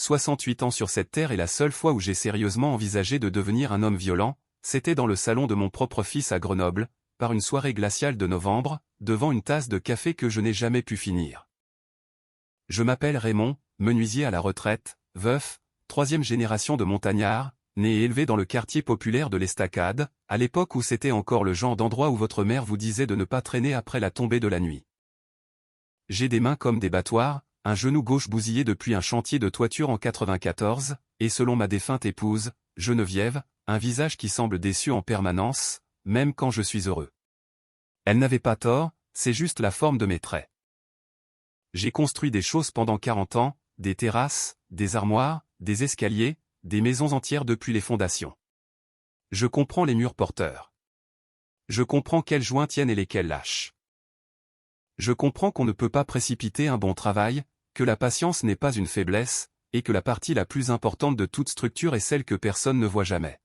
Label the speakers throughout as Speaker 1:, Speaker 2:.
Speaker 1: 68 ans sur cette terre et la seule fois où j'ai sérieusement envisagé de devenir un homme violent, c'était dans le salon de mon propre fils à Grenoble, par une soirée glaciale de novembre, devant une tasse de café que je n'ai jamais pu finir. Je m'appelle Raymond, menuisier à la retraite, veuf, troisième génération de montagnard, né et élevé dans le quartier populaire de l'Estacade, à l'époque où c'était encore le genre d'endroit où votre mère vous disait de ne pas traîner après la tombée de la nuit. J'ai des mains comme des battoirs, un genou gauche bousillé depuis un chantier de toiture en 94, et selon ma défunte épouse, Geneviève, un visage qui semble déçu en permanence, même quand je suis heureux. Elle n'avait pas tort, c'est juste la forme de mes traits. J'ai construit des choses pendant 40 ans, des terrasses, des armoires, des escaliers, des maisons entières depuis les fondations. Je comprends les murs porteurs. Je comprends quels joints tiennent et lesquels lâchent. Je comprends qu'on ne peut pas précipiter un bon travail, que la patience n'est pas une faiblesse, et que la partie la plus importante de toute structure est celle que personne ne voit jamais.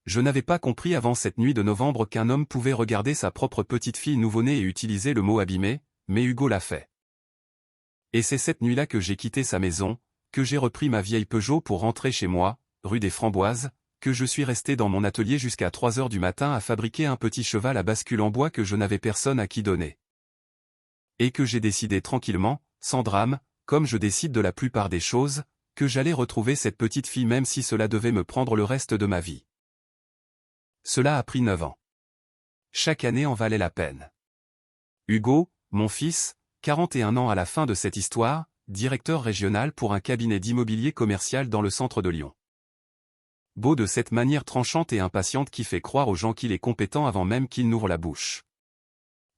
Speaker 1: Je n'avais pas compris avant cette nuit de novembre qu'un homme pouvait regarder sa propre petite fille nouveau-née et utiliser le mot abîmé, mais Hugo l'a fait. Et c'est cette nuit-là que j'ai quitté sa maison, que j'ai repris ma vieille Peugeot pour rentrer chez moi, rue des Framboises, que je suis resté dans mon atelier jusqu'à 3 heures du matin à fabriquer un petit cheval à bascule en bois que je n'avais personne à qui donner. Et que j'ai décidé tranquillement, sans drame, comme je décide de la plupart des choses, que j'allais retrouver cette petite fille même si cela devait me prendre le reste de ma vie. Cela a pris 9 ans. Chaque année en valait la peine. Hugo, mon fils, 41 ans à la fin de cette histoire, directeur régional pour un cabinet d'immobilier commercial dans le centre de Lyon. Beau de cette manière tranchante et impatiente qui fait croire aux gens qu'il est compétent avant même qu'il n'ouvre la bouche.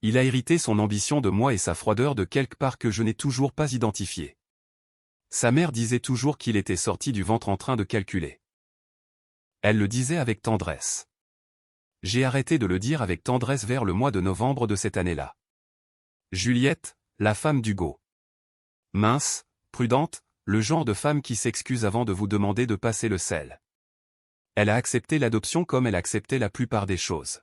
Speaker 1: Il a hérité son ambition de moi et sa froideur de quelque part que je n'ai toujours pas identifié. Sa mère disait toujours qu'il était sorti du ventre en train de calculer. Elle le disait avec tendresse. J'ai arrêté de le dire avec tendresse vers le mois de novembre de cette année-là. Juliette, la femme d'Hugo. Mince, prudente, le genre de femme qui s'excuse avant de vous demander de passer le sel. Elle a accepté l'adoption comme elle acceptait la plupart des choses.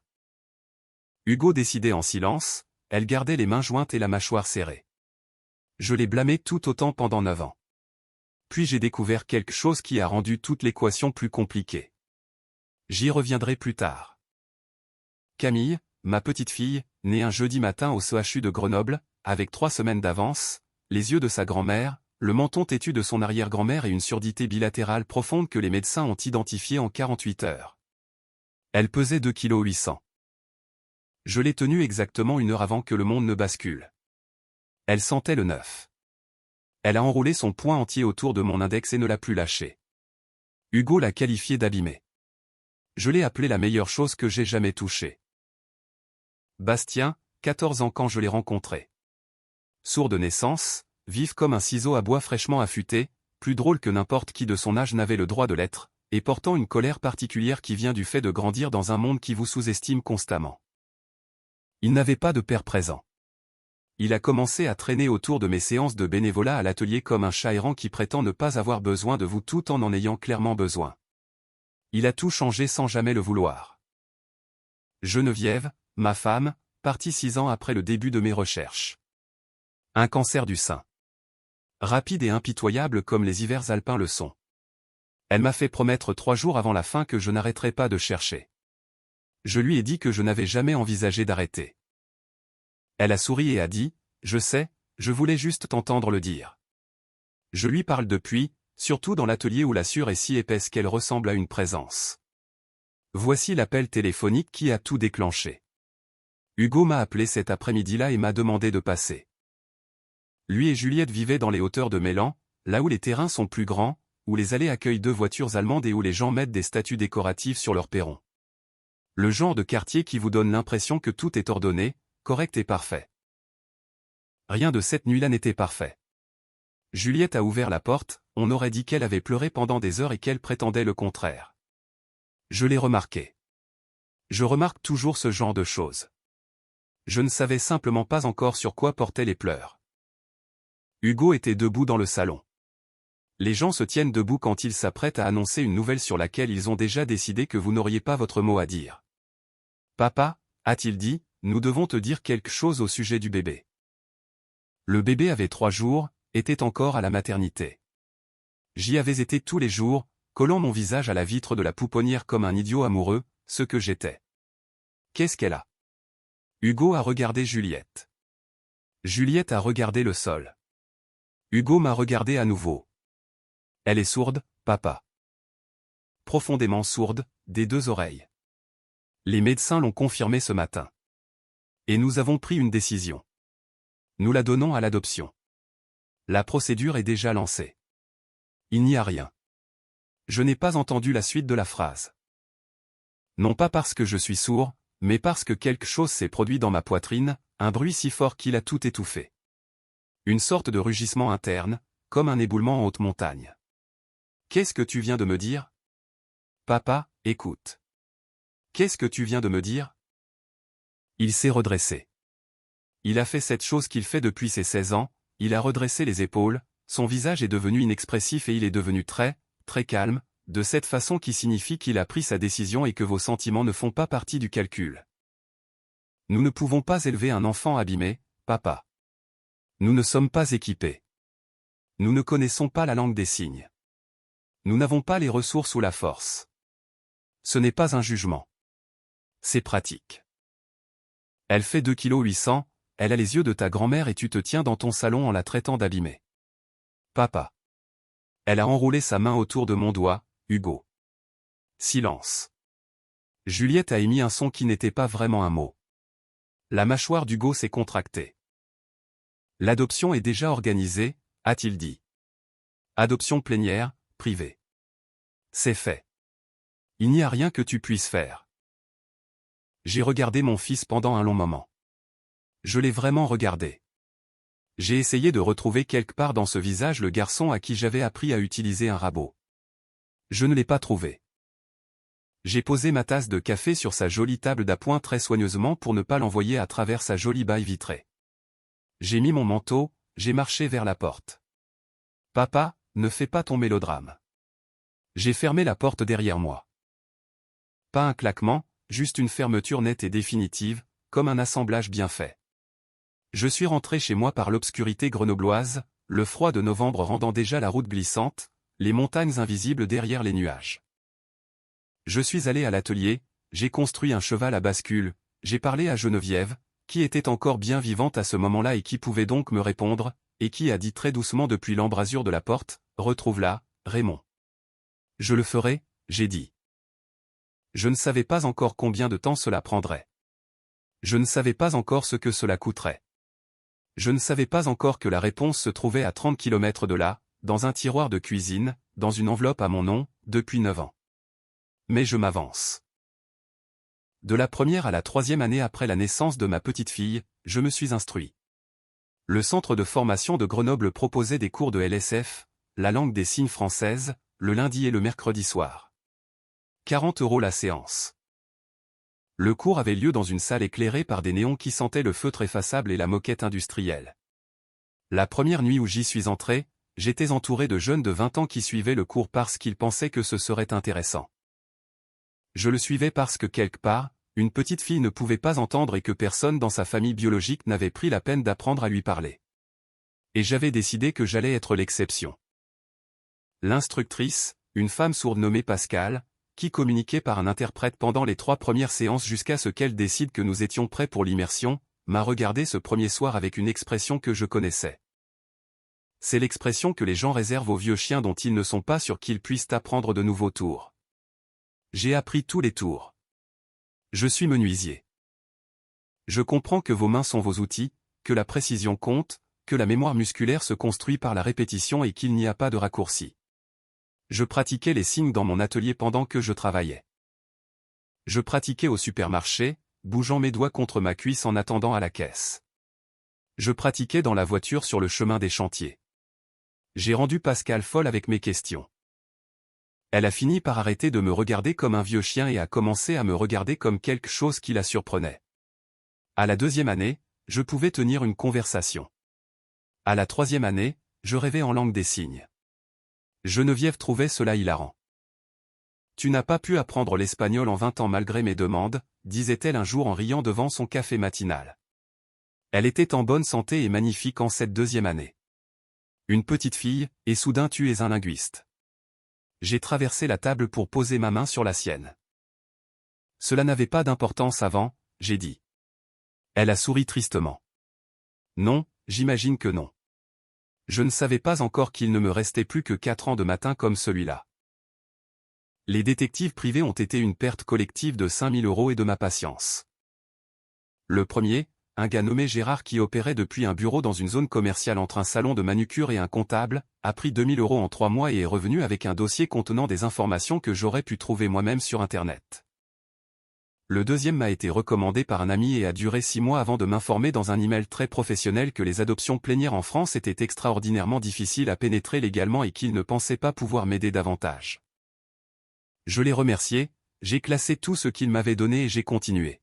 Speaker 1: Hugo décidait en silence, elle gardait les mains jointes et la mâchoire serrée. Je l'ai blâmé tout autant pendant 9 ans. Puis j'ai découvert quelque chose qui a rendu toute l'équation plus compliquée. J'y reviendrai plus tard. Camille, ma petite fille, née un jeudi matin au CHU de Grenoble, avec 3 semaines d'avance, les yeux de sa grand-mère, le menton têtu de son arrière-grand-mère et une surdité bilatérale profonde que les médecins ont identifiée en 48 heures. Elle pesait 2,8 kg. Je l'ai tenue exactement 1 heure avant que le monde ne bascule. Elle sentait le neuf. Elle a enroulé son poing entier autour de mon index et ne l'a plus lâché. Hugo l'a qualifiée d'abîmée. Je l'ai appelée la meilleure chose que j'ai jamais touchée. Bastien, 14 ans quand je l'ai rencontré. Sourd de naissance, vif comme un ciseau à bois fraîchement affûté, plus drôle que n'importe qui de son âge n'avait le droit de l'être, et portant une colère particulière qui vient du fait de grandir dans un monde qui vous sous-estime constamment. Il n'avait pas de père présent. Il a commencé à traîner autour de mes séances de bénévolat à l'atelier comme un chat errant qui prétend ne pas avoir besoin de vous tout en ayant clairement besoin. Il a tout changé sans jamais le vouloir. Geneviève, ma femme, partie 6 ans après le début de mes recherches. Un cancer du sein. Rapide et impitoyable comme les hivers alpins le sont. Elle m'a fait promettre 3 jours avant la fin que je n'arrêterais pas de chercher. Je lui ai dit que je n'avais jamais envisagé d'arrêter. Elle a souri et a dit, « Je sais, je voulais juste t'entendre le dire. » Je lui parle depuis, surtout dans l'atelier où la sueur est si épaisse qu'elle ressemble à une présence. Voici l'appel téléphonique qui a tout déclenché. Hugo m'a appelé cet après-midi-là et m'a demandé de passer. Lui et Juliette vivaient dans les hauteurs de Mélan, là où les terrains sont plus grands, où les allées accueillent 2 voitures allemandes et où les gens mettent des statues décoratives sur leur perron. Le genre de quartier qui vous donne l'impression que tout est ordonné, correct et parfait. Rien de cette nuit-là n'était parfait. Juliette a ouvert la porte, on aurait dit qu'elle avait pleuré pendant des heures et qu'elle prétendait le contraire. Je l'ai remarqué. Je remarque toujours ce genre de choses. Je ne savais simplement pas encore sur quoi portaient les pleurs. Hugo était debout dans le salon. Les gens se tiennent debout quand ils s'apprêtent à annoncer une nouvelle sur laquelle ils ont déjà décidé que vous n'auriez pas votre mot à dire. « Papa, a-t-il dit, nous devons te dire quelque chose au sujet du bébé. » Le bébé avait 3 jours, était encore à la maternité. J'y avais été tous les jours, collant mon visage à la vitre de la pouponnière comme un idiot amoureux, ce que j'étais. Qu'est-ce qu'elle a? Hugo a regardé Juliette. Juliette a regardé le sol. Hugo m'a regardé à nouveau. Elle est sourde, papa. Profondément sourde, des deux oreilles. Les médecins l'ont confirmé ce matin. Et nous avons pris une décision. Nous la donnons à l'adoption. La procédure est déjà lancée. Il n'y a rien. Je n'ai pas entendu la suite de la phrase. Non pas parce que je suis sourd, mais parce que quelque chose s'est produit dans ma poitrine, un bruit si fort qu'il a tout étouffé. Une sorte de rugissement interne, comme un éboulement en haute montagne. Qu'est-ce que tu viens de me dire? Papa, écoute. Qu'est-ce que tu viens de me dire? Il s'est redressé. Il a fait cette chose qu'il fait depuis ses 16 ans, il a redressé les épaules, son visage est devenu inexpressif et il est devenu très calme, de cette façon qui signifie qu'il a pris sa décision et que vos sentiments ne font pas partie du calcul. Nous ne pouvons pas élever un enfant abîmé, papa. Nous ne sommes pas équipés. Nous ne connaissons pas la langue des signes. Nous n'avons pas les ressources ou la force. Ce n'est pas un jugement. C'est pratique. Elle fait 2,8 kg, elle a les yeux de ta grand-mère et tu te tiens dans ton salon en la traitant d'abîmée. Papa. Elle a enroulé sa main autour de mon doigt, Hugo. Silence. Juliette a émis un son qui n'était pas vraiment un mot. La mâchoire d'Hugo s'est contractée. L'adoption est déjà organisée, a-t-il dit. Adoption plénière, privée. C'est fait. Il n'y a rien que tu puisses faire. J'ai regardé mon fils pendant un long moment. Je l'ai vraiment regardé. J'ai essayé de retrouver quelque part dans ce visage le garçon à qui j'avais appris à utiliser un rabot. Je ne l'ai pas trouvé. J'ai posé ma tasse de café sur sa jolie table d'appoint très soigneusement pour ne pas l'envoyer à travers sa jolie baille vitrée. J'ai mis mon manteau, j'ai marché vers la porte. Papa, ne fais pas ton mélodrame. J'ai fermé la porte derrière moi. Pas un claquement, juste une fermeture nette et définitive, comme un assemblage bien fait. Je suis rentré chez moi par l'obscurité grenobloise, le froid de novembre rendant déjà la route glissante, les montagnes invisibles derrière les nuages. Je suis allé à l'atelier, j'ai construit un cheval à bascule, j'ai parlé à Geneviève, qui était encore bien vivante à ce moment-là et qui pouvait donc me répondre, et qui a dit très doucement depuis l'embrasure de la porte, « Retrouve-la, Raymond. » Je le ferai, j'ai dit. Je ne savais pas encore combien de temps cela prendrait. Je ne savais pas encore ce que cela coûterait. Je ne savais pas encore que la réponse se trouvait à 30 km de là, dans un tiroir de cuisine, dans une enveloppe à mon nom, depuis 9 ans. Mais je m'avance. De la première à la 3e année après la naissance de ma petite fille, je me suis instruit. Le centre de formation de Grenoble proposait des cours de LSF, la langue des signes française, le lundi et le mercredi soir. 40 € la séance. Le cours avait lieu dans une salle éclairée par des néons qui sentaient le feutre effaçable et la moquette industrielle. La première nuit où j'y suis entré, j'étais entouré de jeunes de 20 ans qui suivaient le cours parce qu'ils pensaient que ce serait intéressant. Je le suivais parce que quelque part, une petite fille ne pouvait pas entendre et que personne dans sa famille biologique n'avait pris la peine d'apprendre à lui parler. Et j'avais décidé que j'allais être l'exception. L'instructrice, une femme sourde nommée Pascal, qui communiquait par un interprète pendant les 3 premières séances jusqu'à ce qu'elle décide que nous étions prêts pour l'immersion, m'a regardé ce premier soir avec une expression que je connaissais. C'est l'expression que les gens réservent aux vieux chiens dont ils ne sont pas sûrs qu'ils puissent apprendre de nouveaux tours. J'ai appris tous les tours. Je suis menuisier. Je comprends que vos mains sont vos outils, que la précision compte, que la mémoire musculaire se construit par la répétition et qu'il n'y a pas de raccourci. Je pratiquais les signes dans mon atelier pendant que je travaillais. Je pratiquais au supermarché, bougeant mes doigts contre ma cuisse en attendant à la caisse. Je pratiquais dans la voiture sur le chemin des chantiers. J'ai rendu Pascal folle avec mes questions. Elle a fini par arrêter de me regarder comme un vieux chien et a commencé à me regarder comme quelque chose qui la surprenait. À la 2e année, je pouvais tenir une conversation. À la 3e année, je rêvais en langue des signes. Geneviève trouvait cela hilarant. « Tu n'as pas pu apprendre l'espagnol en 20 ans malgré mes demandes », disait-elle un jour en riant devant son café matinal. Elle était en bonne santé et magnifique en cette 2e année. Une petite fille, et soudain tu es un linguiste. J'ai traversé la table pour poser ma main sur la sienne. Cela n'avait pas d'importance avant, j'ai dit. Elle a souri tristement. Non, j'imagine que non. Je ne savais pas encore qu'il ne me restait plus que 4 ans de matin comme celui-là. Les détectives privés ont été une perte collective de 5 000 € et de ma patience. Le premier, un gars nommé Gérard qui opérait depuis un bureau dans une zone commerciale entre un salon de manucure et un comptable, a pris 2 000 € en 3 mois et est revenu avec un dossier contenant des informations que j'aurais pu trouver moi-même sur Internet. Le deuxième m'a été recommandé par un ami et a duré 6 mois avant de m'informer dans un email très professionnel que les adoptions plénières en France étaient extraordinairement difficiles à pénétrer légalement et qu'il ne pensait pas pouvoir m'aider davantage. Je l'ai remercié, j'ai classé tout ce qu'il m'avait donné et j'ai continué.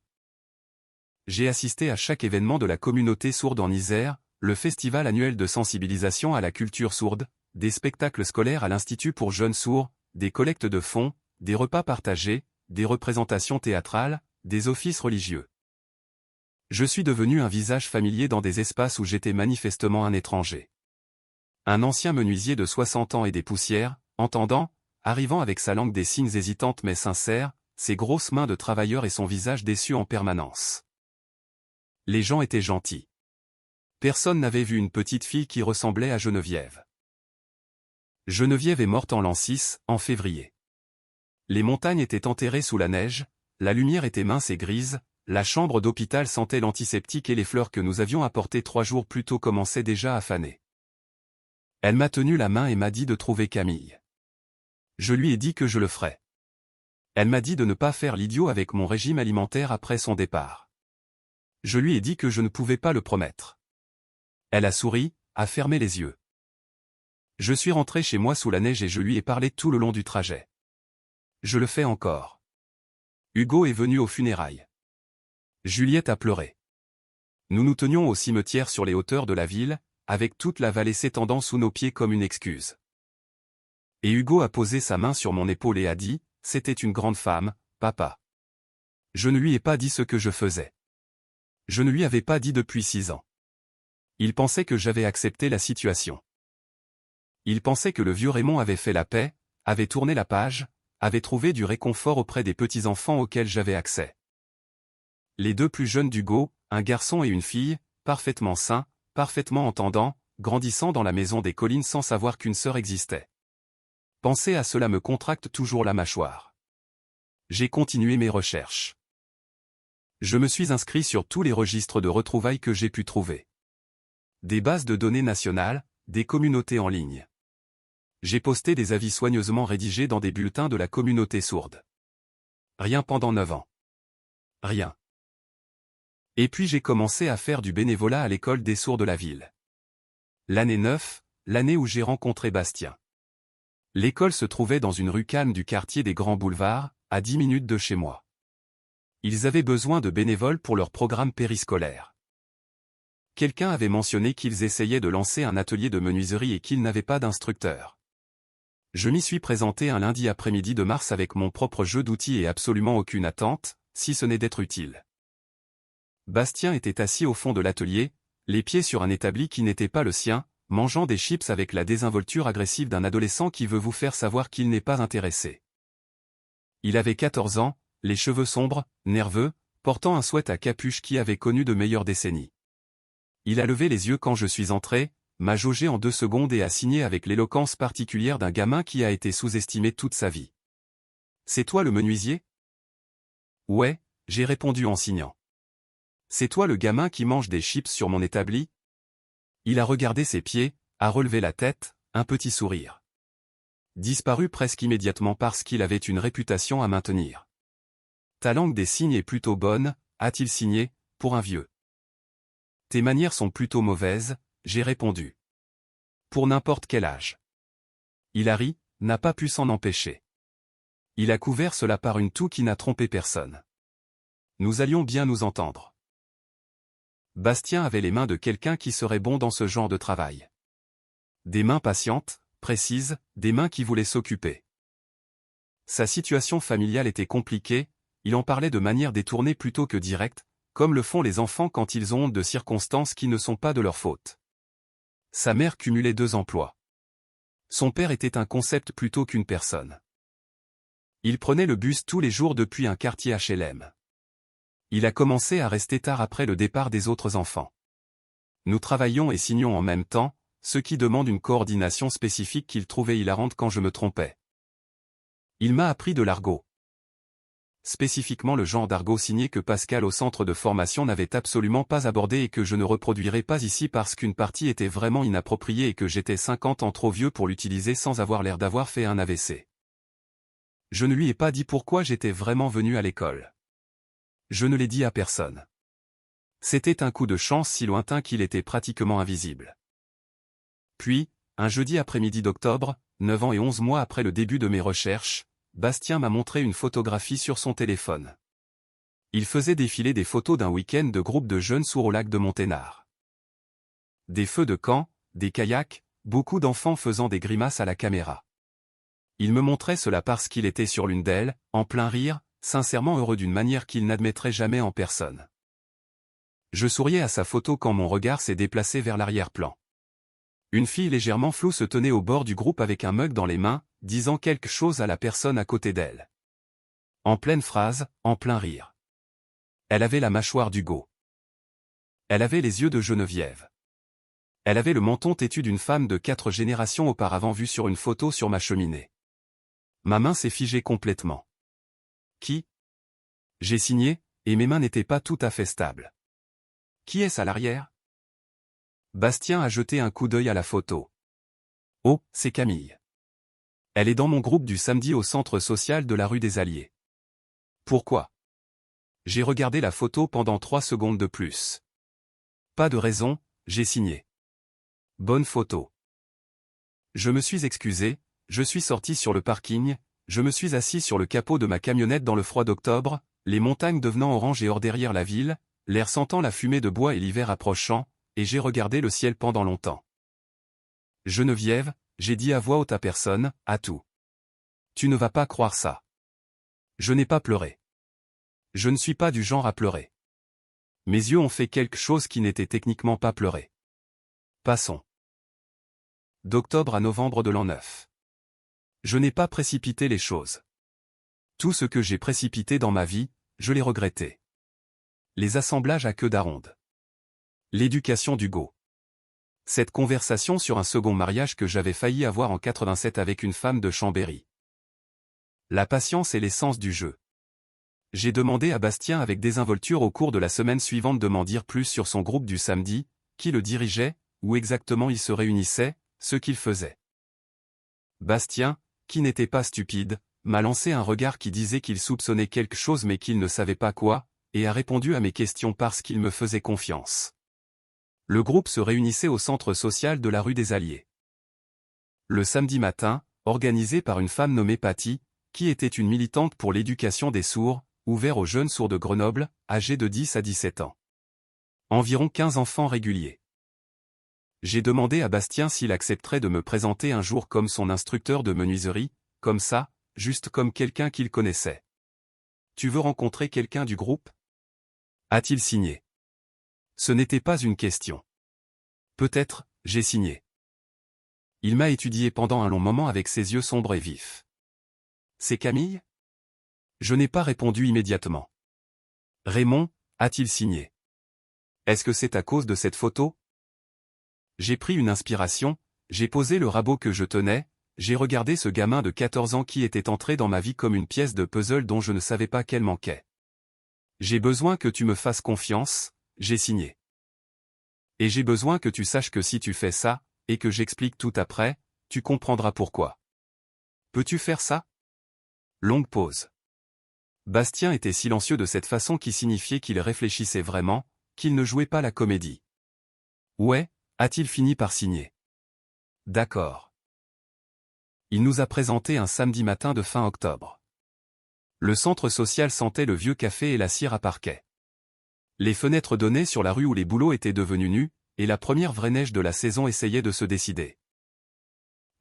Speaker 1: J'ai assisté à chaque événement de la communauté sourde en Isère, le festival annuel de sensibilisation à la culture sourde, des spectacles scolaires à l'Institut pour jeunes sourds, des collectes de fonds, des repas partagés, des représentations théâtrales, des offices religieux. Je suis devenu un visage familier dans des espaces où j'étais manifestement un étranger. Un ancien menuisier de 60 ans et des poussières, entendant, arrivant avec sa langue des signes hésitante mais sincère, ses grosses mains de travailleur et son visage déçu en permanence. Les gens étaient gentils. Personne n'avait vu une petite fille qui ressemblait à Geneviève. Geneviève est morte en l'an 6, en février. Les montagnes étaient enterrées sous la neige, la lumière était mince et grise, la chambre d'hôpital sentait l'antiseptique et les fleurs que nous avions apportées 3 jours plus tôt commençaient déjà à faner. Elle m'a tenu la main et m'a dit de trouver Camille. Je lui ai dit que je le ferais. Elle m'a dit de ne pas faire l'idiot avec mon régime alimentaire après son départ. Je lui ai dit que je ne pouvais pas le promettre. Elle a souri, a fermé les yeux. Je suis rentré chez moi sous la neige et je lui ai parlé tout le long du trajet. Je le fais encore. Hugo est venu aux funérailles. Juliette a pleuré. Nous nous tenions au cimetière sur les hauteurs de la ville, avec toute la vallée s'étendant sous nos pieds comme une excuse. Et Hugo a posé sa main sur mon épaule et a dit, « C'était une grande femme, papa. » Je ne lui ai pas dit ce que je faisais. Je ne lui avais pas dit depuis 6 ans. Il pensait que j'avais accepté la situation. Il pensait que le vieux Raymond avait fait la paix, avait tourné la page, avait trouvé du réconfort auprès des petits-enfants auxquels j'avais accès. Les 2 plus jeunes d'Hugo, un garçon et une fille, parfaitement sains, parfaitement entendants, grandissant dans la maison des collines sans savoir qu'une sœur existait. Penser à cela me contracte toujours la mâchoire. J'ai continué mes recherches. Je me suis inscrit sur tous les registres de retrouvailles que j'ai pu trouver. Des bases de données nationales, des communautés en ligne. J'ai posté des avis soigneusement rédigés dans des bulletins de la communauté sourde. Rien pendant 9 ans. Rien. Et puis j'ai commencé à faire du bénévolat à l'école des sourds de la ville. L'année 9, l'année où j'ai rencontré Bastien. L'école se trouvait dans une rue calme du quartier des Grands Boulevards, à 10 minutes de chez moi. Ils avaient besoin de bénévoles pour leur programme périscolaire. Quelqu'un avait mentionné qu'ils essayaient de lancer un atelier de menuiserie et qu'ils n'avaient pas d'instructeur. Je m'y suis présenté un lundi après-midi de mars avec mon propre jeu d'outils et absolument aucune attente, si ce n'est d'être utile. Bastien était assis au fond de l'atelier, les pieds sur un établi qui n'était pas le sien, mangeant des chips avec la désinvolture agressive d'un adolescent qui veut vous faire savoir qu'il n'est pas intéressé. Il avait 14 ans, les cheveux sombres, nerveux, portant un sweat à capuche qui avait connu de meilleures décennies. Il a levé les yeux quand je suis entré, m'a jaugé en 2 secondes et a signé avec l'éloquence particulière d'un gamin qui a été sous-estimé toute sa vie. « C'est toi le menuisier ?» « Ouais », j'ai répondu en signant. « C'est toi le gamin qui mange des chips sur mon établi ?» Il a regardé ses pieds, a relevé la tête, un petit sourire. Disparu presque immédiatement parce qu'il avait une réputation à maintenir. « Ta langue des signes est plutôt bonne, a-t-il signé, pour un vieux. »« Tes manières sont plutôt mauvaises, » j'ai répondu. « Pour n'importe quel âge. » Il a ri, n'a pas pu s'en empêcher. Il a couvert cela par une toux qui n'a trompé personne. Nous allions bien nous entendre. Bastien avait les mains de quelqu'un qui serait bon dans ce genre de travail. Des mains patientes, précises, des mains qui voulaient s'occuper. Sa situation familiale était compliquée, il en parlait de manière détournée plutôt que directe, comme le font les enfants quand ils ont honte de circonstances qui ne sont pas de leur faute. Sa mère cumulait 2 emplois. Son père était un concept plutôt qu'une personne. Il prenait le bus tous les jours depuis un quartier HLM. Il a commencé à rester tard après le départ des autres enfants. Nous travaillions et signions en même temps, ce qui demande une coordination spécifique qu'il trouvait hilarante quand je me trompais. Il m'a appris de l'argot. Spécifiquement le genre d'argot signé que Pascal au centre de formation n'avait absolument pas abordé et que je ne reproduirai pas ici parce qu'une partie était vraiment inappropriée et que j'étais 50 ans trop vieux pour l'utiliser sans avoir l'air d'avoir fait un AVC. Je ne lui ai pas dit pourquoi j'étais vraiment venu à l'école. Je ne l'ai dit à personne. C'était un coup de chance si lointain qu'il était pratiquement invisible. Puis, un jeudi après-midi d'octobre, 9 ans et 11 mois après le début de mes recherches, Bastien m'a montré une photographie sur son téléphone. Il faisait défiler des photos d'un week-end de groupe de jeunes sourds au lac de Monténard. Des feux de camp, des kayaks, beaucoup d'enfants faisant des grimaces à la caméra. Il me montrait cela parce qu'il était sur l'une d'elles, en plein rire, sincèrement heureux d'une manière qu'il n'admettrait jamais en personne. Je souriais à sa photo quand mon regard s'est déplacé vers l'arrière-plan. Une fille légèrement floue se tenait au bord du groupe avec un mug dans les mains, disant quelque chose à la personne à côté d'elle. En pleine phrase, en plein rire. Elle avait la mâchoire d'Hugo. Elle avait les yeux de Geneviève. Elle avait le menton têtu d'une femme de 4 générations auparavant vue sur une photo sur ma cheminée. Ma main s'est figée complètement. Qui ? J'ai signé, et mes mains n'étaient pas tout à fait stables. Qui est-ce à l'arrière ? Bastien a jeté un coup d'œil à la photo. Oh, c'est Camille. Elle est dans mon groupe du samedi au centre social de la rue des Alliés. Pourquoi ? J'ai regardé la photo pendant 3 secondes de plus. Pas de raison, j'ai signé. Bonne photo. Je me suis excusé, je suis sorti sur le parking, je me suis assis sur le capot de ma camionnette dans le froid d'octobre, les montagnes devenant orange et or derrière la ville, l'air sentant la fumée de bois et l'hiver approchant, et j'ai regardé le ciel pendant longtemps. Geneviève, j'ai dit à voix haute à personne, à tout. Tu ne vas pas croire ça. Je n'ai pas pleuré. Je ne suis pas du genre à pleurer. Mes yeux ont fait quelque chose qui n'était techniquement pas pleurer. Passons. D'octobre à novembre de l'an 9. Je n'ai pas précipité les choses. Tout ce que j'ai précipité dans ma vie, je l'ai regretté. Les assemblages à queue d'aronde. L'éducation d'Hugo. Cette conversation sur un second mariage que j'avais failli avoir en 87 avec une femme de Chambéry. La patience est l'essence du jeu. J'ai demandé à Bastien avec désinvolture au cours de la semaine suivante de m'en dire plus sur son groupe du samedi, qui le dirigeait, où exactement il se réunissait, ce qu'il faisait. Bastien, qui n'était pas stupide, m'a lancé un regard qui disait qu'il soupçonnait quelque chose mais qu'il ne savait pas quoi, et a répondu à mes questions parce qu'il me faisait confiance. Le groupe se réunissait au centre social de la rue des Alliés. Le samedi matin, organisé par une femme nommée Patty, qui était une militante pour l'éducation des sourds, ouvert aux jeunes sourds de Grenoble, âgés de 10 à 17 ans. Environ 15 enfants réguliers. J'ai demandé à Bastien s'il accepterait de me présenter un jour comme son instructeur de menuiserie, comme ça, juste comme quelqu'un qu'il connaissait. Tu veux rencontrer quelqu'un du groupe ? A-t-il signé ? Ce n'était pas une question. Peut-être, j'ai signé. Il m'a étudié pendant un long moment avec ses yeux sombres et vifs. C'est Camille ? Je n'ai pas répondu immédiatement. Raymond, a-t-il signé ? Est-ce que c'est à cause de cette photo ? J'ai pris une inspiration, j'ai posé le rabot que je tenais, j'ai regardé ce gamin de 14 ans qui était entré dans ma vie comme une pièce de puzzle dont je ne savais pas qu'elle manquait. J'ai besoin que tu me fasses confiance, j'ai signé. Et j'ai besoin que tu saches que si tu fais ça, et que j'explique tout après, tu comprendras pourquoi. Peux-tu faire ça ? Longue pause. Bastien était silencieux de cette façon qui signifiait qu'il réfléchissait vraiment, qu'il ne jouait pas la comédie. Ouais, a-t-il fini par signer ? D'accord. Il nous a présenté un samedi matin de fin octobre. Le centre social sentait le vieux café et la cire à parquet. Les fenêtres donnaient sur la rue où les bouleaux étaient devenus nus, et la première vraie neige de la saison essayait de se décider.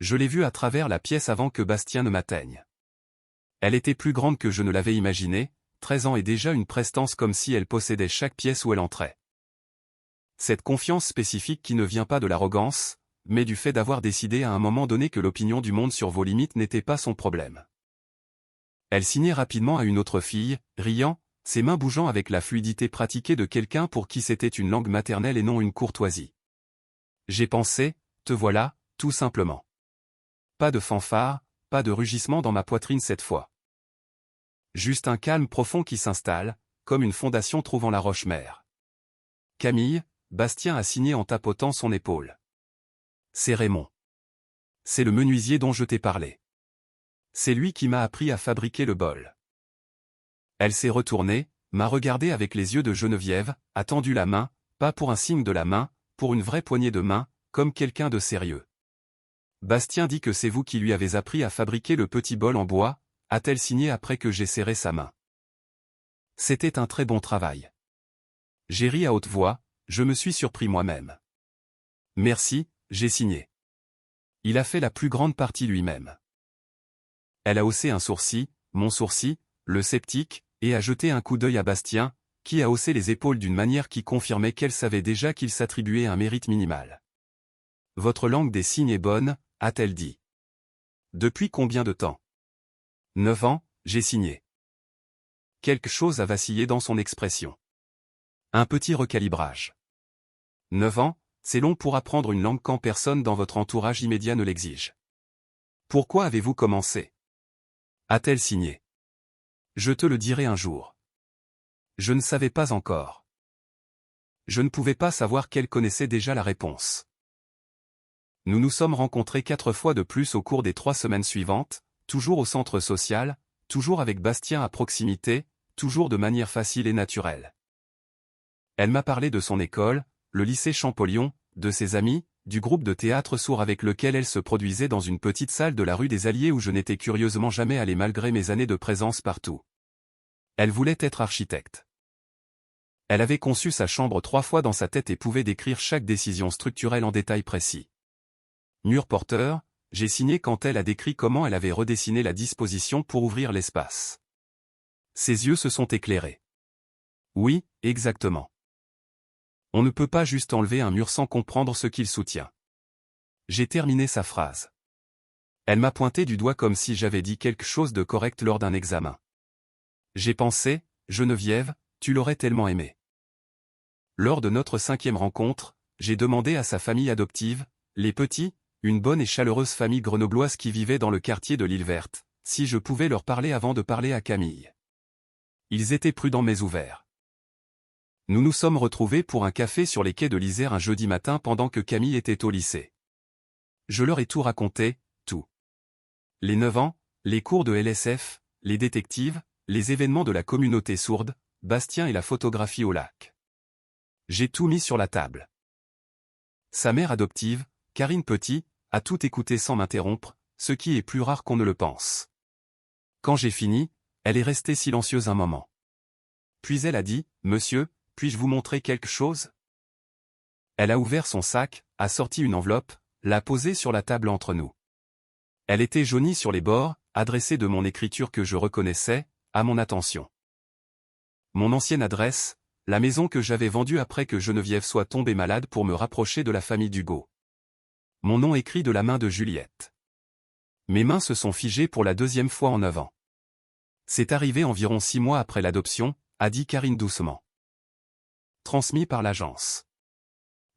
Speaker 1: Je l'ai vue à travers la pièce avant que Bastien ne m'atteigne. Elle était plus grande que je ne l'avais imaginé, 13 ans et déjà une prestance comme si elle possédait chaque pièce où elle entrait. Cette confiance spécifique qui ne vient pas de l'arrogance, mais du fait d'avoir décidé à un moment donné que l'opinion du monde sur vos limites n'était pas son problème. Elle signait rapidement à une autre fille, riant, ses mains bougeant avec la fluidité pratiquée de quelqu'un pour qui c'était une langue maternelle et non une courtoisie. J'ai pensé, te voilà, tout simplement. Pas de fanfare, pas de rugissement dans ma poitrine cette fois. Juste un calme profond qui s'installe, comme une fondation trouvant la roche-mère. Camille, Bastien a signé en tapotant son épaule. C'est Raymond. C'est le menuisier dont je t'ai parlé. C'est lui qui m'a appris à fabriquer le bol. Elle s'est retournée, m'a regardé avec les yeux de Geneviève, a tendu la main, pas pour un signe de la main, pour une vraie poignée de main, comme quelqu'un de sérieux. Bastien dit que c'est vous qui lui avez appris à fabriquer le petit bol en bois, a-t-elle signé après que j'ai serré sa main. C'était un très bon travail. J'ai ri à haute voix, je me suis surpris moi-même. Merci, j'ai signé. Il a fait la plus grande partie lui-même. Elle a haussé un sourcil, mon sourcil, le sceptique, et a jeté un coup d'œil à Bastien, qui a haussé les épaules d'une manière qui confirmait qu'elle savait déjà qu'il s'attribuait un mérite minimal. Votre langue des signes est bonne, a-t-elle dit. Depuis combien de temps? 9 ans, j'ai signé. Quelque chose a vacillé dans son expression. Un petit recalibrage. 9 ans, c'est long pour apprendre une langue quand personne dans votre entourage immédiat ne l'exige. Pourquoi avez-vous commencé? A-t-elle signé? Je te le dirai un jour. Je ne savais pas encore. Je ne pouvais pas savoir qu'elle connaissait déjà la réponse. Nous nous sommes rencontrés 4 fois de plus au cours des 3 semaines suivantes, toujours au centre social, toujours avec Bastien à proximité, toujours de manière facile et naturelle. Elle m'a parlé de son école, le lycée Champollion, de ses amis, du groupe de théâtre sourd avec lequel elle se produisait dans une petite salle de la rue des Alliés où je n'étais curieusement jamais allé malgré mes années de présence partout. Elle voulait être architecte. Elle avait conçu sa chambre 3 fois dans sa tête et pouvait décrire chaque décision structurelle en détail précis. Mur porteur, j'ai signé quand elle a décrit comment elle avait redessiné la disposition pour ouvrir l'espace. Ses yeux se sont éclairés. Oui, exactement. On ne peut pas juste enlever un mur sans comprendre ce qu'il soutient. J'ai terminé sa phrase. Elle m'a pointé du doigt comme si j'avais dit quelque chose de correct lors d'un examen. J'ai pensé, Geneviève, tu l'aurais tellement aimé. Lors de notre 5e rencontre, j'ai demandé à sa famille adoptive, les Petits, une bonne et chaleureuse famille grenobloise qui vivait dans le quartier de l'Île Verte, si je pouvais leur parler avant de parler à Camille. Ils étaient prudents mais ouverts. Nous nous sommes retrouvés pour un café sur les quais de l'Isère un jeudi matin pendant que Camille était au lycée. Je leur ai tout raconté, tout. Les 9 ans, les cours de LSF, les détectives, les événements de la communauté sourde, Bastien et la photographie au lac. J'ai tout mis sur la table. Sa mère adoptive, Karine Petit, a tout écouté sans m'interrompre, ce qui est plus rare qu'on ne le pense. Quand j'ai fini, elle est restée silencieuse un moment. Puis elle a dit, « Monsieur, puis-je vous montrer quelque chose ?» Elle a ouvert son sac, a sorti une enveloppe, l'a posée sur la table entre nous. Elle était jaunie sur les bords, adressée de mon écriture que je reconnaissais, à mon attention. Mon ancienne adresse, la maison que j'avais vendue après que Geneviève soit tombée malade pour me rapprocher de la famille d'Hugo. Mon nom écrit de la main de Juliette. Mes mains se sont figées pour la 2e fois en 9 ans. C'est arrivé environ 6 mois après l'adoption, a dit Karine doucement. Transmis par l'agence.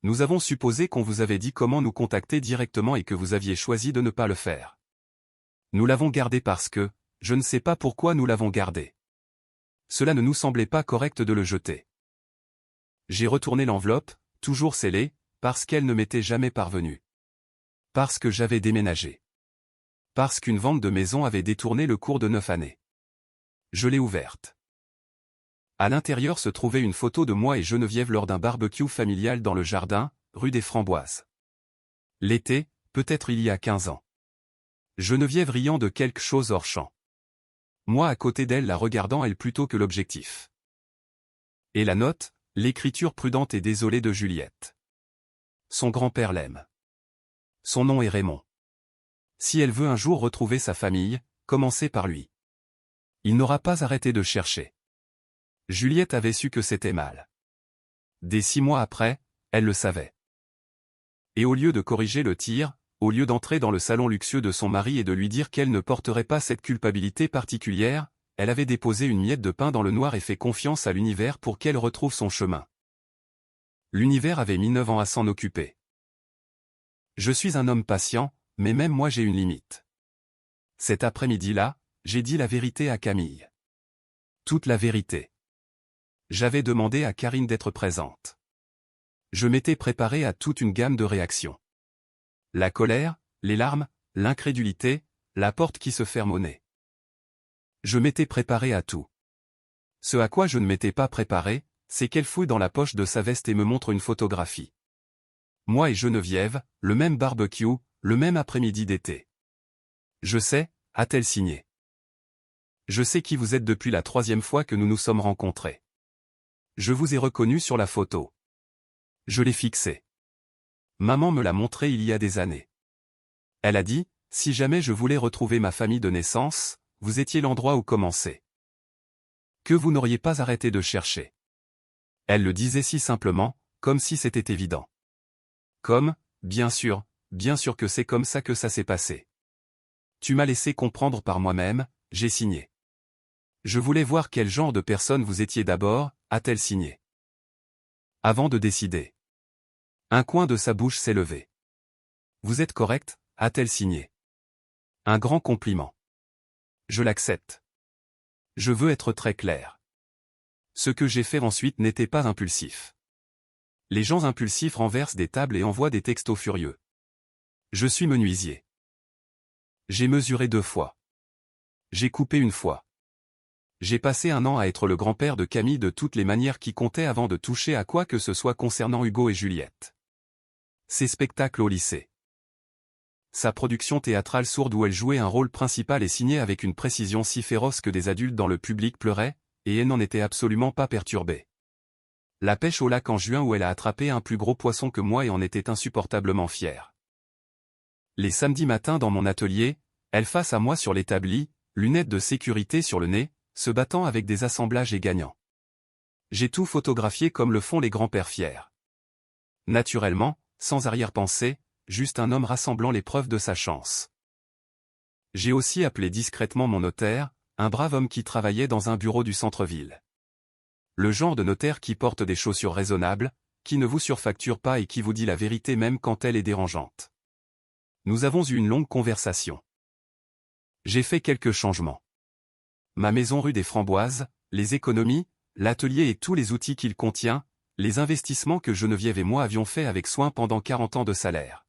Speaker 1: Nous avons supposé qu'on vous avait dit comment nous contacter directement et que vous aviez choisi de ne pas le faire. Nous l'avons gardé parce que, je ne sais pas pourquoi nous l'avons gardé. Cela ne nous semblait pas correct de le jeter. J'ai retourné l'enveloppe, toujours scellée, parce qu'elle ne m'était jamais parvenue. Parce que j'avais déménagé. Parce qu'une vente de maison avait détourné le cours de 9 années. Je l'ai ouverte. À l'intérieur se trouvait une photo de moi et Geneviève lors d'un barbecue familial dans le jardin, rue des Framboises. L'été, peut-être il y a 15 ans. Geneviève riant de quelque chose hors champ. Moi à côté d'elle la regardant elle plutôt que l'objectif. Et la note, l'écriture prudente et désolée de Juliette. Son grand-père l'aime. Son nom est Raymond. Si elle veut un jour retrouver sa famille, commencez par lui. Il n'aura pas arrêté de chercher. Juliette avait su que c'était mal. Dès 6 mois après, elle le savait. Et au lieu de corriger le tir, au lieu d'entrer dans le salon luxueux de son mari et de lui dire qu'elle ne porterait pas cette culpabilité particulière, elle avait déposé une miette de pain dans le noir et fait confiance à l'univers pour qu'elle retrouve son chemin. L'univers avait mis 9 ans à s'en occuper. Je suis un homme patient, mais même moi j'ai une limite. Cet après-midi-là, j'ai dit la vérité à Camille. Toute la vérité. J'avais demandé à Karine d'être présente. Je m'étais préparé à toute une gamme de réactions. La colère, les larmes, l'incrédulité, la porte qui se ferme au nez. Je m'étais préparé à tout. Ce à quoi je ne m'étais pas préparé, c'est qu'elle fouille dans la poche de sa veste et me montre une photographie. Moi et Geneviève, le même barbecue, le même après-midi d'été. Je sais, a-t-elle signé. Je sais qui vous êtes depuis la 3e fois que nous nous sommes rencontrés. Je vous ai reconnu sur la photo. Je l'ai fixé. Maman me l'a montré il y a des années. Elle a dit, si jamais je voulais retrouver ma famille de naissance, vous étiez l'endroit où commencer. Que vous n'auriez pas arrêté de chercher. Elle le disait si simplement, comme si c'était évident. Comme, bien sûr que c'est comme ça que ça s'est passé. Tu m'as laissé comprendre par moi-même, j'ai signé. Je voulais voir quel genre de personne vous étiez d'abord, a-t-elle signé. Avant de décider. Un coin de sa bouche s'est levé. Vous êtes correct, a-t-elle signé. Un grand compliment. Je l'accepte. Je veux être très clair. Ce que j'ai fait ensuite n'était pas impulsif. Les gens impulsifs renversent des tables et envoient des textos furieux. Je suis menuisier. J'ai mesuré 2 fois. J'ai coupé 1 fois. J'ai passé 1 an à être le grand-père de Camille de toutes les manières qui comptaient avant de toucher à quoi que ce soit concernant Hugo et Juliette. Ses spectacles au lycée. Sa production théâtrale sourde où elle jouait un rôle principal est signée avec une précision si féroce que des adultes dans le public pleuraient, et elle n'en était absolument pas perturbée. La pêche au lac en juin où elle a attrapé un plus gros poisson que moi et en était insupportablement fière. Les samedis matins dans mon atelier, elle face à moi sur l'établi, lunettes de sécurité sur le nez, se battant avec des assemblages et gagnant. J'ai tout photographié comme le font les grands-pères fiers. Naturellement, sans arrière-pensée, juste un homme rassemblant les preuves de sa chance. J'ai aussi appelé discrètement mon notaire, un brave homme qui travaillait dans un bureau du centre-ville. Le genre de notaire qui porte des chaussures raisonnables, qui ne vous surfacture pas et qui vous dit la vérité même quand elle est dérangeante. Nous avons eu une longue conversation. J'ai fait quelques changements. Ma maison rue des Framboises, les économies, l'atelier et tous les outils qu'il contient, les investissements que Geneviève et moi avions faits avec soin pendant 40 ans de salaire.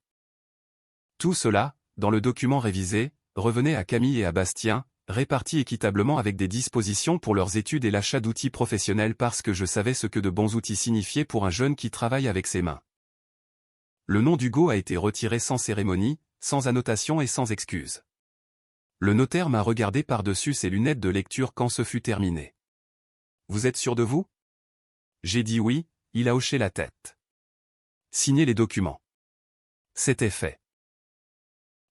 Speaker 1: Tout cela, dans le document révisé, revenait à Camille et à Bastien, répartis équitablement avec des dispositions pour leurs études et l'achat d'outils professionnels parce que je savais ce que de bons outils signifiaient pour un jeune qui travaille avec ses mains. Le nom d'Hugo a été retiré sans cérémonie, sans annotation et sans excuse. Le notaire m'a regardé par-dessus ses lunettes de lecture quand ce fut terminé. Vous êtes sûr de vous? J'ai dit oui, il a hoché la tête. Signez les documents. C'était fait.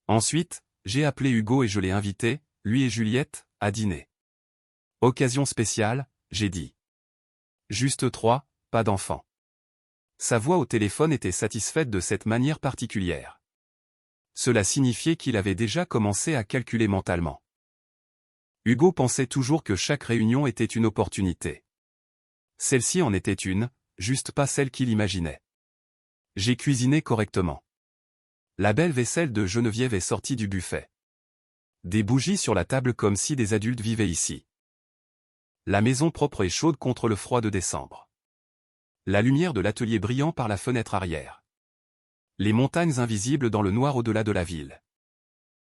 Speaker 1: Ensuite, j'ai appelé Hugo et je l'ai invité, lui et Juliette, à dîner. Occasion spéciale, j'ai dit. Juste 3, pas d'enfants. Sa voix au téléphone était satisfaite de cette manière particulière. Cela signifiait qu'il avait déjà commencé à calculer mentalement. Hugo pensait toujours que chaque réunion était une opportunité. Celle-ci en était une, juste pas celle qu'il imaginait. J'ai cuisiné correctement. La belle vaisselle de Geneviève est sortie du buffet. Des bougies sur la table comme si des adultes vivaient ici. La maison propre et chaude contre le froid de décembre. La lumière de l'atelier brillant par la fenêtre arrière. Les montagnes invisibles dans le noir au-delà de la ville.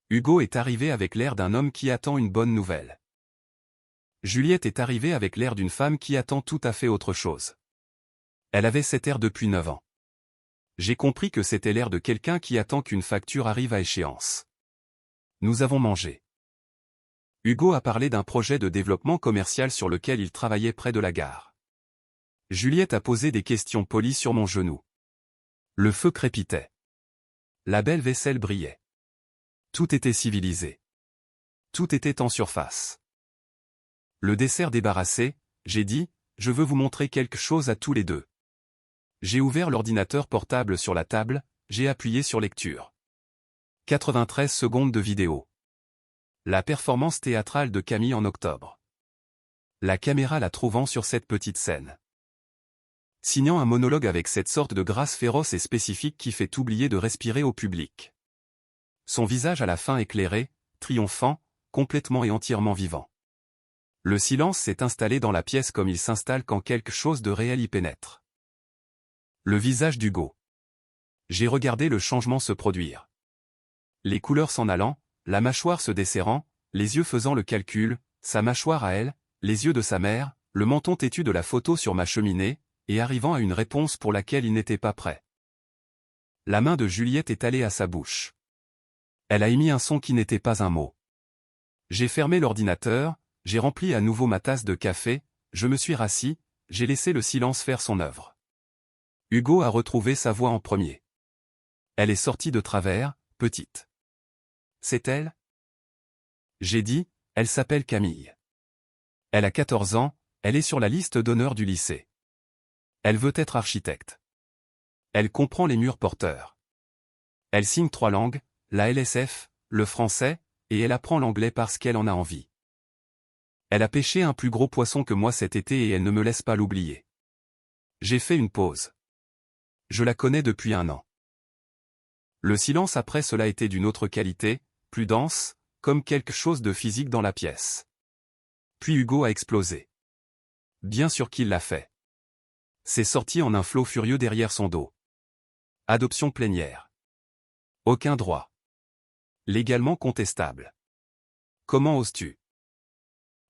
Speaker 1: Hugo est arrivé avec l'air d'un homme qui attend une bonne nouvelle. Juliette est arrivée avec l'air d'une femme qui attend tout à fait autre chose. Elle avait cet air depuis 9 ans. J'ai compris que c'était l'air de quelqu'un qui attend qu'une facture arrive à échéance. Nous avons mangé. Hugo a parlé d'un projet de développement commercial sur lequel il travaillait près de la gare. Juliette a posé des questions polies sur mon genou. Le feu crépitait. La belle vaisselle brillait. Tout était civilisé. Tout était en surface. Le dessert débarrassé, j'ai dit, je veux vous montrer quelque chose à tous les deux. J'ai ouvert l'ordinateur portable sur la table, j'ai appuyé sur lecture. 93 secondes de vidéo. La performance théâtrale de Camille en octobre. La caméra la trouvant sur cette petite scène. Signant un monologue avec cette sorte de grâce féroce et spécifique qui fait oublier de respirer au public. Son visage à la fin éclairé, triomphant, complètement et entièrement vivant. Le silence s'est installé dans la pièce comme il s'installe quand quelque chose de réel y pénètre. Le visage d'Hugo. J'ai regardé le changement se produire. Les couleurs s'en allant, la mâchoire se desserrant, les yeux faisant le calcul, sa mâchoire à elle, les yeux de sa mère, le menton têtu de la photo sur ma cheminée, et arrivant à une réponse pour laquelle il n'était pas prêt. La main de Juliette est allée à sa bouche. Elle a émis un son qui n'était pas un mot. J'ai fermé l'ordinateur, j'ai rempli à nouveau ma tasse de café, je me suis rassis, j'ai laissé le silence faire son œuvre. Hugo a retrouvé sa voix en premier. Elle est sortie de travers, petite. C'est elle? J'ai dit, elle s'appelle Camille. Elle a 14 ans, elle est sur la liste d'honneur du lycée. Elle veut être architecte. Elle comprend les murs porteurs. Elle signe 3 langues, la LSF, le français, et elle apprend l'anglais parce qu'elle en a envie. Elle a pêché un plus gros poisson que moi cet été et elle ne me laisse pas l'oublier. J'ai fait une pause. Je la connais depuis 1 an. Le silence après cela était d'une autre qualité, plus dense, comme quelque chose de physique dans la pièce. Puis Hugo a explosé. Bien sûr qu'il l'a fait. C'est sorti en un flot furieux derrière son dos. Adoption plénière. Aucun droit. Légalement contestable. Comment oses-tu?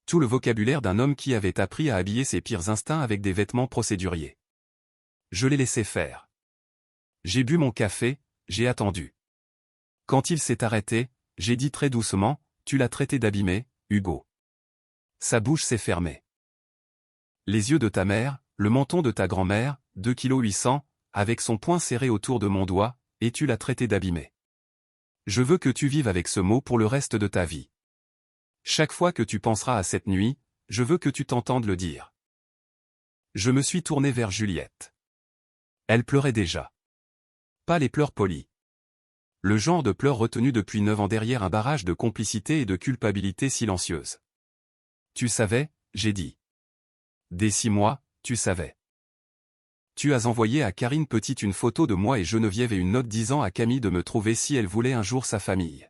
Speaker 1: Tout le vocabulaire d'un homme qui avait appris à habiller ses pires instincts avec des vêtements procéduriers. Je l'ai laissé faire. J'ai bu mon café, j'ai attendu. Quand il s'est arrêté, j'ai dit très doucement, tu l'as traité d'abîmé, Hugo. Sa bouche s'est fermée. Les yeux de ta mère, le menton de ta grand-mère, 2,8 kg, avec son poing serré autour de mon doigt, et tu l'as traité d'abîmé. Je veux que tu vives avec ce mot pour le reste de ta vie. Chaque fois que tu penseras à cette nuit, je veux que tu t'entendes le dire. Je me suis tourné vers Juliette. Elle pleurait déjà. Pas les pleurs polis. Le genre de pleurs retenus depuis 9 ans derrière un barrage de complicité et de culpabilité silencieuse. Tu savais, j'ai dit. Dès 6 mois, tu savais. Tu as envoyé à Karine Petite une photo de moi et Geneviève et une note disant à Camille de me trouver si elle voulait un jour sa famille.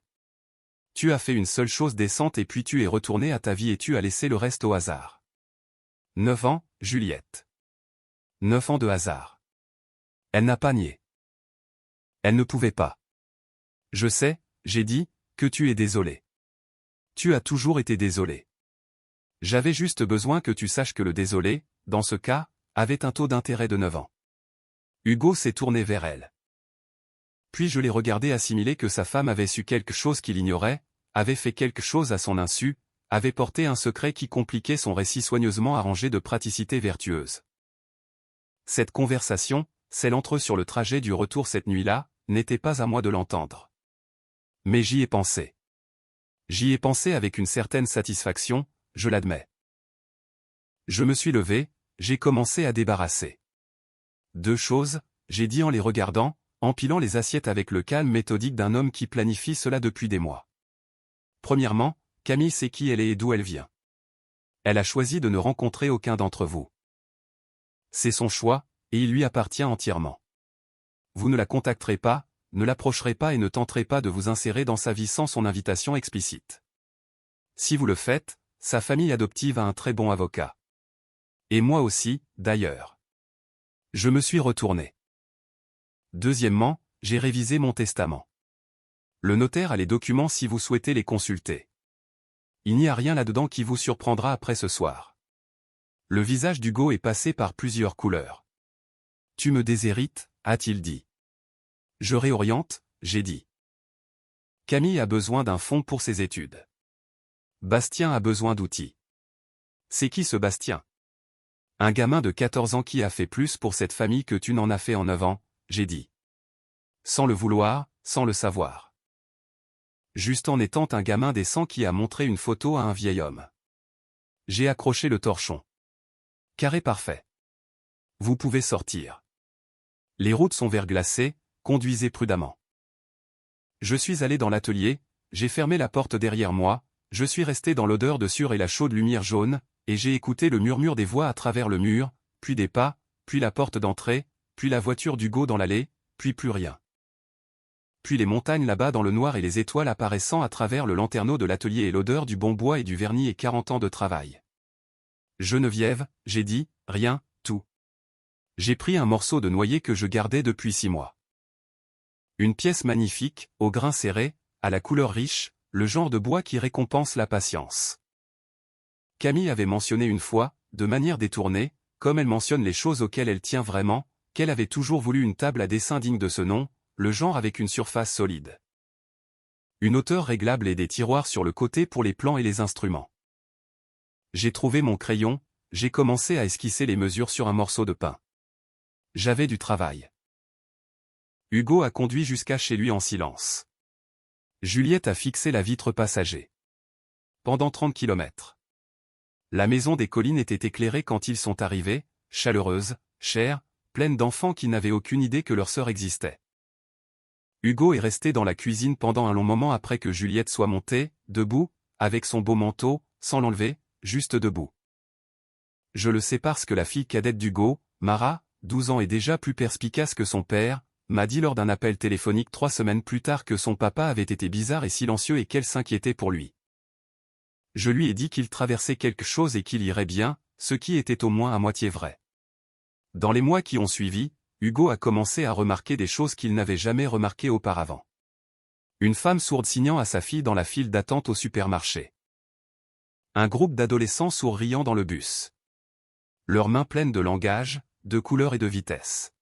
Speaker 1: Tu as fait une seule chose décente et puis tu es retourné à ta vie et tu as laissé le reste au hasard. 9 ans, Juliette. 9 ans de hasard. Elle n'a pas nié. Elle ne pouvait pas. Je sais, j'ai dit, que tu es désolé. Tu as toujours été désolé. J'avais juste besoin que tu saches que le désolé, dans ce cas, avait un taux d'intérêt de 9 ans. Hugo s'est tourné vers elle. Puis je l'ai regardé assimiler que sa femme avait su quelque chose qu'il ignorait, avait fait quelque chose à son insu, avait porté un secret qui compliquait son récit soigneusement arrangé de praticité vertueuse. Cette conversation, celle entre eux sur le trajet du retour cette nuit-là, n'était pas à moi de l'entendre. Mais j'y ai pensé. J'y ai pensé avec une certaine satisfaction, je l'admets. Je me suis levé, j'ai commencé à débarrasser. 2 choses, j'ai dit en les regardant, empilant les assiettes avec le calme méthodique d'un homme qui planifie cela depuis des mois. Premièrement, Camille sait qui elle est et d'où elle vient. Elle a choisi de ne rencontrer aucun d'entre vous. C'est son choix, et il lui appartient entièrement. Vous ne la contacterez pas, ne l'approcherez pas et ne tenterez pas de vous insérer dans sa vie sans son invitation explicite. Si vous le faites, sa famille adoptive a un très bon avocat. Et moi aussi, d'ailleurs. Je me suis retourné. Deuxièmement, j'ai révisé mon testament. Le notaire a les documents si vous souhaitez les consulter. Il n'y a rien là-dedans qui vous surprendra après ce soir. Le visage d'Hugo est passé par plusieurs couleurs. Tu me déshérites, a-t-il dit. Je réoriente, j'ai dit. Camille a besoin d'un fonds pour ses études. Bastien a besoin d'outils. C'est qui ce Bastien? Un gamin de 14 ans qui a fait plus pour cette famille que tu n'en as fait en 9 ans, j'ai dit. Sans le vouloir, sans le savoir. Juste en étant un gamin décent qui a montré une photo à un vieil homme. J'ai accroché le torchon. Carré parfait. Vous pouvez sortir. Les routes sont verglacées, conduisez prudemment. Je suis allé dans l'atelier, j'ai fermé la porte derrière moi, je suis resté dans l'odeur de sueur et la chaude lumière jaune, et j'ai écouté le murmure des voix à travers le mur, puis des pas, puis la porte d'entrée, puis la voiture d'Hugo dans l'allée, puis plus rien. Puis les montagnes là-bas dans le noir et les étoiles apparaissant à travers le lanterneau de l'atelier et l'odeur du bon bois et du vernis et 40 ans de travail. Geneviève, j'ai dit, rien, tout. J'ai pris un morceau de noyer que je gardais depuis 6 mois. Une pièce magnifique, au grain serré, à la couleur riche, le genre de bois qui récompense la patience. Camille avait mentionné une fois, de manière détournée, comme elle mentionne les choses auxquelles elle tient vraiment, qu'elle avait toujours voulu une table à dessin digne de ce nom, le genre avec une surface solide. Une hauteur réglable et des tiroirs sur le côté pour les plans et les instruments. J'ai trouvé mon crayon, j'ai commencé à esquisser les mesures sur un morceau de pain. J'avais du travail. Hugo a conduit jusqu'à chez lui en silence. Juliette a fixé la vitre passager. Pendant 30 kilomètres. La maison des collines était éclairée quand ils sont arrivés, chaleureuse, chère, pleine d'enfants qui n'avaient aucune idée que leur sœur existait. Hugo est resté dans la cuisine pendant un long moment après que Juliette soit montée, debout, avec son beau manteau, sans l'enlever, juste debout. Je le sais parce que la fille cadette d'Hugo, Mara, 12 ans et déjà plus perspicace que son père, m'a dit lors d'un appel téléphonique 3 semaines plus tard que son papa avait été bizarre et silencieux et qu'elle s'inquiétait pour lui. Je lui ai dit qu'il traversait quelque chose et qu'il irait bien, ce qui était au moins à moitié vrai. Dans les mois qui ont suivi, Hugo a commencé à remarquer des choses qu'il n'avait jamais remarquées auparavant. Une femme sourde signant à sa fille dans la file d'attente au supermarché. Un groupe d'adolescents sourds riant dans le bus. Leurs mains pleines de langage, de couleurs et de vitesse.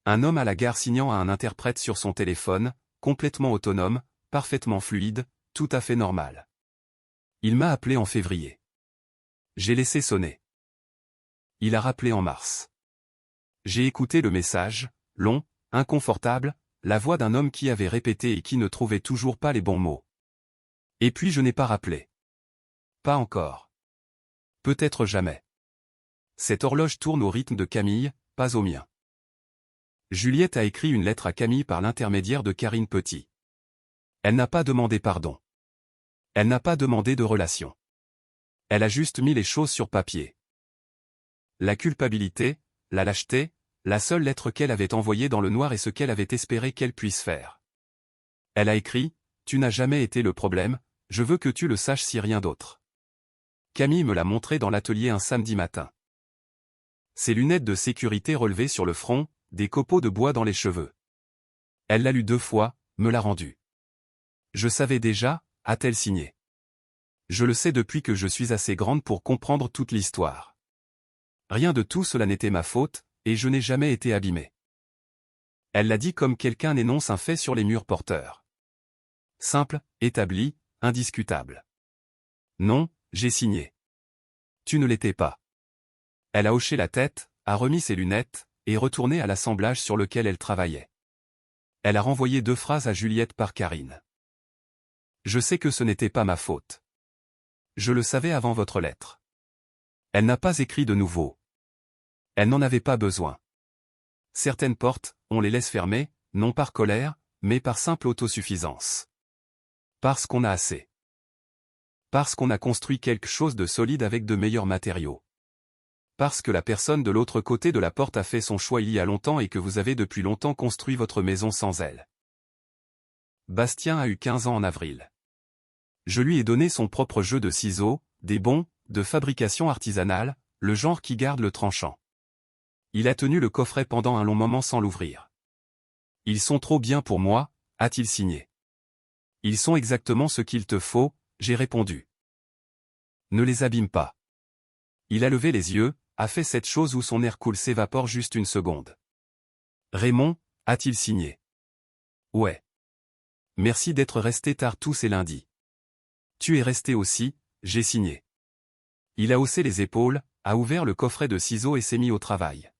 Speaker 1: Un homme à la gare signant à un interprète sur son téléphone, complètement autonome, parfaitement fluide, tout à fait normal. Il m'a appelé en février. J'ai laissé sonner. Il a rappelé en mars. J'ai écouté le message, long, inconfortable, la voix d'un homme qui avait répété et qui ne trouvait toujours pas les bons mots. Et puis je n'ai pas rappelé. Pas encore. Peut-être jamais. Cette horloge tourne au rythme de Camille, pas au mien. Juliette a écrit une lettre à Camille par l'intermédiaire de Karine Petit. Elle n'a pas demandé pardon. Elle n'a pas demandé de relation. Elle a juste mis les choses sur papier. La culpabilité, la lâcheté, la seule lettre qu'elle avait envoyée dans le noir et ce qu'elle avait espéré qu'elle puisse faire. Elle a écrit « Tu n'as jamais été le problème, je veux que tu le saches si rien d'autre. » Camille me l'a montré dans l'atelier un samedi matin. Ses lunettes de sécurité relevées sur le front, des copeaux de bois dans les cheveux. Elle l'a lu 2 fois, me l'a rendu. Je savais déjà, a-t-elle signé. Je le sais depuis que je suis assez grande pour comprendre toute l'histoire. Rien de tout cela n'était ma faute, et je n'ai jamais été abîmée. Elle l'a dit comme quelqu'un énonce un fait sur les murs porteurs. Simple, établi, indiscutable. Non, j'ai signé. Tu ne l'étais pas. Elle a hoché la tête, a remis ses lunettes, et retourné à l'assemblage sur lequel elle travaillait. Elle a renvoyé 2 phrases à Juliette par Karine. Je sais que ce n'était pas ma faute. Je le savais avant votre lettre. Elle n'a pas écrit de nouveau. Elle n'en avait pas besoin. Certaines portes, on les laisse fermer, non par colère, mais par simple autosuffisance. Parce qu'on a assez. Parce qu'on a construit quelque chose de solide avec de meilleurs matériaux. Parce que la personne de l'autre côté de la porte a fait son choix il y a longtemps et que vous avez depuis longtemps construit votre maison sans elle. Bastien a eu 15 ans en avril. Je lui ai donné son propre jeu de ciseaux, des bons, de fabrication artisanale, le genre qui garde le tranchant. Il a tenu le coffret pendant un long moment sans l'ouvrir. Ils sont trop bien pour moi, a-t-il signé. Ils sont exactement ce qu'il te faut, j'ai répondu. Ne les abîme pas. Il a levé les yeux, a fait cette chose où son air cool s'évapore juste une seconde. Raymond, a-t-il signé. Ouais. Merci d'être resté tard tous ces lundis. Tu es resté aussi, j'ai signé. Il a haussé les épaules, a ouvert le coffret de ciseaux et s'est mis au travail.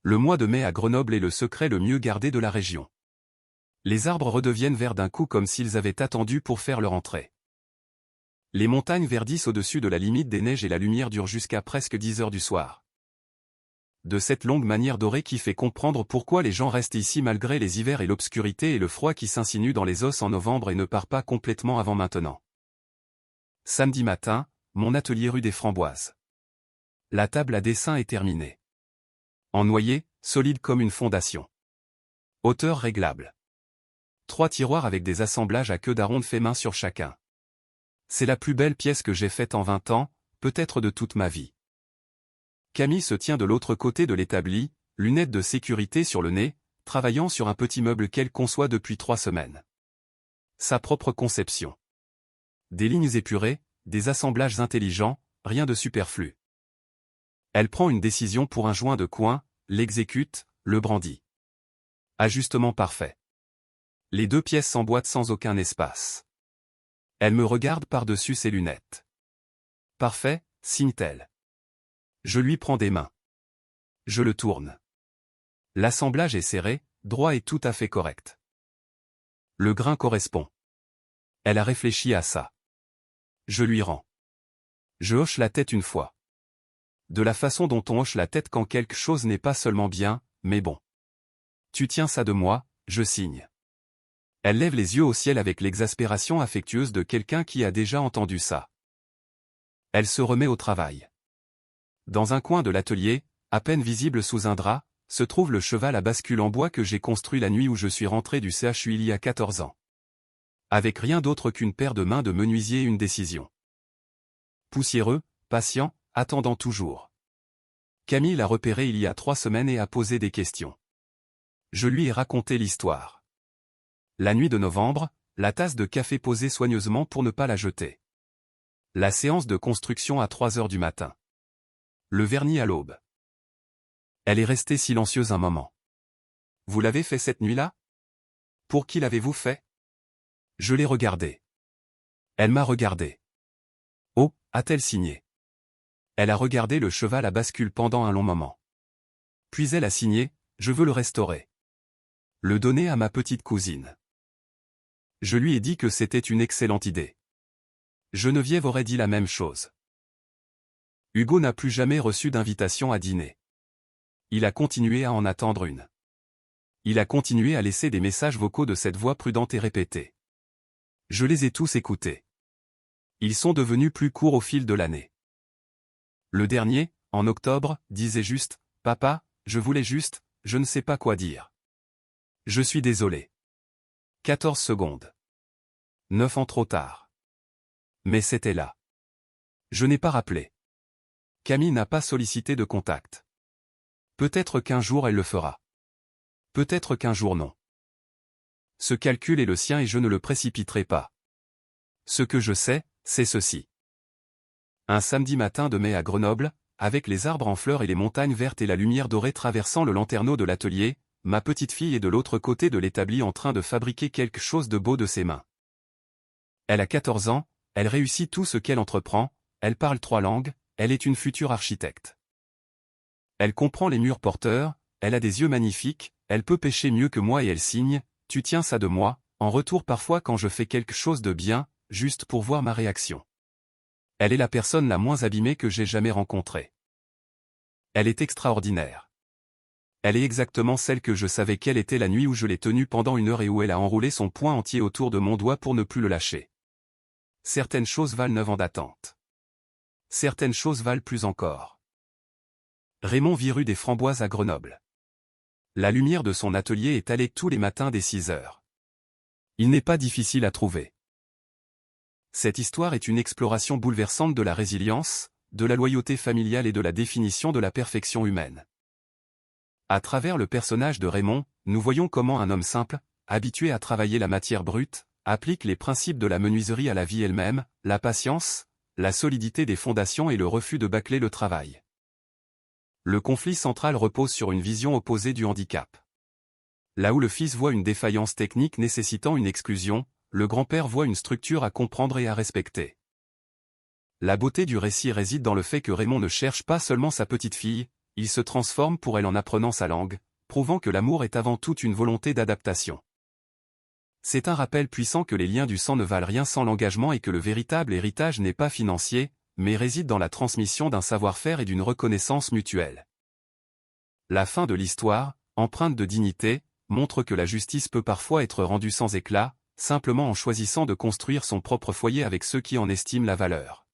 Speaker 1: Le mois de mai à Grenoble est le secret le mieux gardé de la région. Les arbres redeviennent verts d'un coup comme s'ils avaient attendu pour faire leur entrée. Les montagnes verdissent au-dessus de la limite des neiges et la lumière dure jusqu'à presque 10 heures du soir. de cette longue manière dorée qui fait comprendre pourquoi les gens restent ici malgré les hivers et l'obscurité et le froid qui s'insinue dans les os en novembre et ne part pas complètement avant maintenant. Samedi matin, mon atelier rue des Framboises. La table à dessin est terminée. En noyer, solide comme une fondation. Hauteur réglable. 3 tiroirs avec des assemblages à queue d'aronde fait main sur chacun. C'est la plus belle pièce que j'ai faite en 20 ans, peut-être de toute ma vie. Camille se tient de l'autre côté de l'établi, lunettes de sécurité sur le nez, travaillant sur un petit meuble qu'elle conçoit depuis 3 semaines. Sa propre conception. Des lignes épurées, des assemblages intelligents, rien de superflu. Elle prend une décision pour un joint de coin, l'exécute, le brandit. Ajustement parfait. Les 2 pièces s'emboîtent sans aucun espace. Elle me regarde par-dessus ses lunettes. Parfait, signe-t-elle. Je lui prends des mains. Je le tourne. L'assemblage est serré, droit et tout à fait correct. Le grain correspond. Elle a réfléchi à ça. Je lui rends. Je hoche la tête une fois. De la façon dont on hoche la tête quand quelque chose n'est pas seulement bien, mais bon. Tu tiens ça de moi, je signe. Elle lève les yeux au ciel avec l'exaspération affectueuse de quelqu'un qui a déjà entendu ça. Elle se remet au travail. Dans un coin de l'atelier, à peine visible sous un drap, se trouve le cheval à bascule en bois que j'ai construit la nuit où je suis rentré du CHU il y a 14 ans. Avec rien d'autre qu'une paire de mains de menuisier et une décision. Poussiéreux, patient, attendant toujours. Camille l'a repéré il y a 3 semaines et a posé des questions. Je lui ai raconté l'histoire. La nuit de novembre, la tasse de café posée soigneusement pour ne pas la jeter. La séance de construction à 3 heures du matin. Le vernis à l'aube. Elle est restée silencieuse un moment. Vous l'avez fait cette nuit-là? Pour qui l'avez-vous fait? Je l'ai regardée. Elle m'a regardé. Oh, a-t-elle signé? Elle a regardé le cheval à bascule pendant un long moment. Puis elle a signé, je veux le restaurer. Le donner à ma petite cousine. Je lui ai dit que c'était une excellente idée. Geneviève aurait dit la même chose. Hugo n'a plus jamais reçu d'invitation à dîner. Il a continué à en attendre une. Il a continué à laisser des messages vocaux de cette voix prudente et répétée. Je les ai tous écoutés. Ils sont devenus plus courts au fil de l'année. Le dernier, en octobre, disait juste « Papa, je voulais juste, je ne sais pas quoi dire. Je suis désolé. » 14 secondes. 9 ans trop tard. Mais c'était là. Je n'ai pas rappelé. Camille n'a pas sollicité de contact. Peut-être qu'un jour elle le fera. Peut-être qu'un jour non. Ce calcul est le sien et je ne le précipiterai pas. Ce que je sais, c'est ceci. Un samedi matin de mai à Grenoble, avec les arbres en fleurs et les montagnes vertes et la lumière dorée traversant le lanterneau de l'atelier, ma petite fille est de l'autre côté de l'établi en train de fabriquer quelque chose de beau de ses mains. Elle a 14 ans, elle réussit tout ce qu'elle entreprend, elle parle 3 langues, elle est une future architecte. Elle comprend les murs porteurs, elle a des yeux magnifiques, elle peut pêcher mieux que moi et elle signe, tu tiens ça de moi, en retour parfois quand je fais quelque chose de bien, juste pour voir ma réaction. Elle est la personne la moins abîmée que j'ai jamais rencontrée. Elle est extraordinaire. Elle est exactement celle que je savais qu'elle était la nuit où je l'ai tenue pendant 1 heure et où elle a enroulé son poing entier autour de mon doigt pour ne plus le lâcher. Certaines choses valent 9 ans d'attente. Certaines choses valent plus encore. Raymond vit rue des Framboises à Grenoble. La lumière de son atelier est allée tous les matins dès 6 heures. Il n'est pas difficile à trouver. Cette histoire est une exploration bouleversante de la résilience, de la loyauté familiale et de la définition de la perfection humaine. À travers le personnage de Raymond, nous voyons comment un homme simple, habitué à travailler la matière brute, applique les principes de la menuiserie à la vie elle-même, la patience, la solidité des fondations et le refus de bâcler le travail. Le conflit central repose sur une vision opposée du handicap. Là où le fils voit une défaillance technique nécessitant une exclusion, le grand-père voit une structure à comprendre et à respecter. La beauté du récit réside dans le fait que Raymond ne cherche pas seulement sa petite fille, il se transforme pour elle en apprenant sa langue, prouvant que l'amour est avant tout une volonté d'adaptation. C'est un rappel puissant que les liens du sang ne valent rien sans l'engagement et que le véritable héritage n'est pas financier, mais réside dans la transmission d'un savoir-faire et d'une reconnaissance mutuelle. La fin de l'histoire, empreinte de dignité, montre que la justice peut parfois être rendue sans éclat, simplement en choisissant de construire son propre foyer avec ceux qui en estiment la valeur.